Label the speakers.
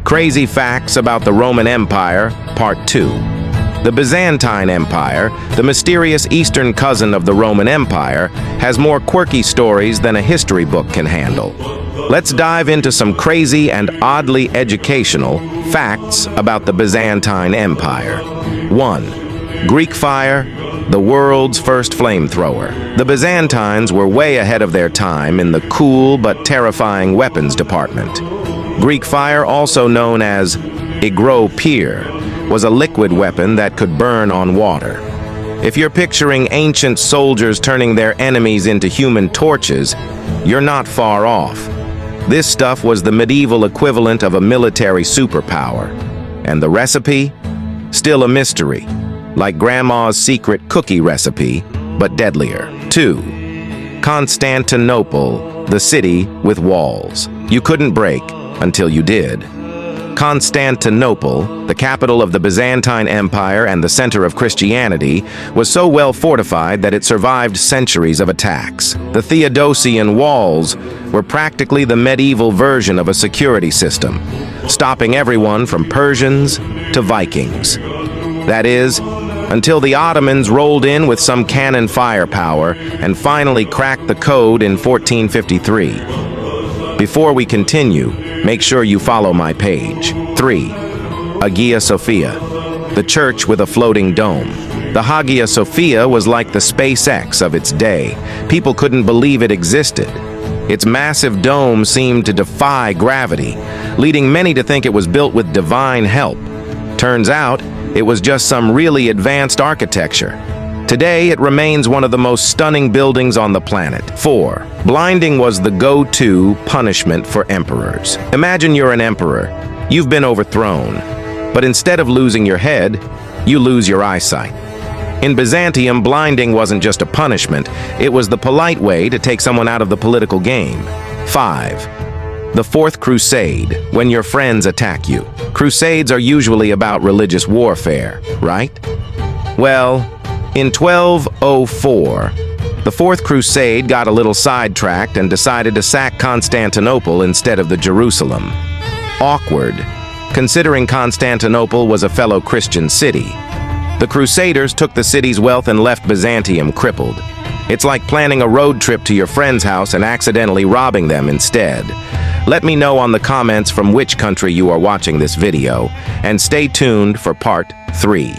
Speaker 1: Crazy Facts About the Roman Empire, Part 2. The Byzantine Empire, the mysterious eastern cousin of the Roman Empire, has more quirky stories than a history book can handle. Let's dive into some crazy and oddly educational facts about the Byzantine Empire. 1. Greek fire, the world's first flamethrower. The Byzantines were way ahead of their time in the cool but terrifying weapons department. Greek fire, also known as Empire.Part, was a liquid weapon that could burn on water. If you're picturing ancient soldiers turning their enemies into human torches, you're not far off. This stuff was the medieval equivalent of a military superpower. And the recipe? Still a mystery, like Grandma's secret cookie recipe, but deadlier. 2. Constantinople, the city with walls you couldn't break until you did. Constantinople, the capital of the Byzantine Empire and the center of Christianity, was so well fortified that it survived centuries of attacks. The Theodosian walls were practically the medieval version of a security system, stopping everyone from Persians to Vikings. That is, until the Ottomans rolled in with some cannon firepower and finally cracked the code in 1453. Before we continue, make sure you follow my page. 3. Hagia Sophia, the church with a floating dome. The Hagia Sophia was like the SpaceX of its day. People couldn't believe it existed. Its massive dome seemed to defy gravity, leading many to think it was built with divine help. Turns out, it was just some really advanced architecture. Today, it remains one of the most stunning buildings on the planet. 4. Blinding was the go-to punishment for emperors. Imagine you're an emperor. You've been overthrown. But instead of losing your head, you lose your eyesight. In Byzantium, blinding wasn't just a punishment. It was the polite way to take someone out of the political game. 5. The Fourth Crusade, when your friends attack you. Crusades are usually about religious warfare, right? Well, in 1204, the Fourth Crusade got a little sidetracked and decided to sack Constantinople instead of the Jerusalem. Awkward, considering Constantinople was a fellow Christian city. The Crusaders took the city's wealth and left Byzantium crippled. It's like planning a road trip to your friend's house and accidentally robbing them instead. Let me know on the comments from which country you are watching this video, and stay tuned for Part 3.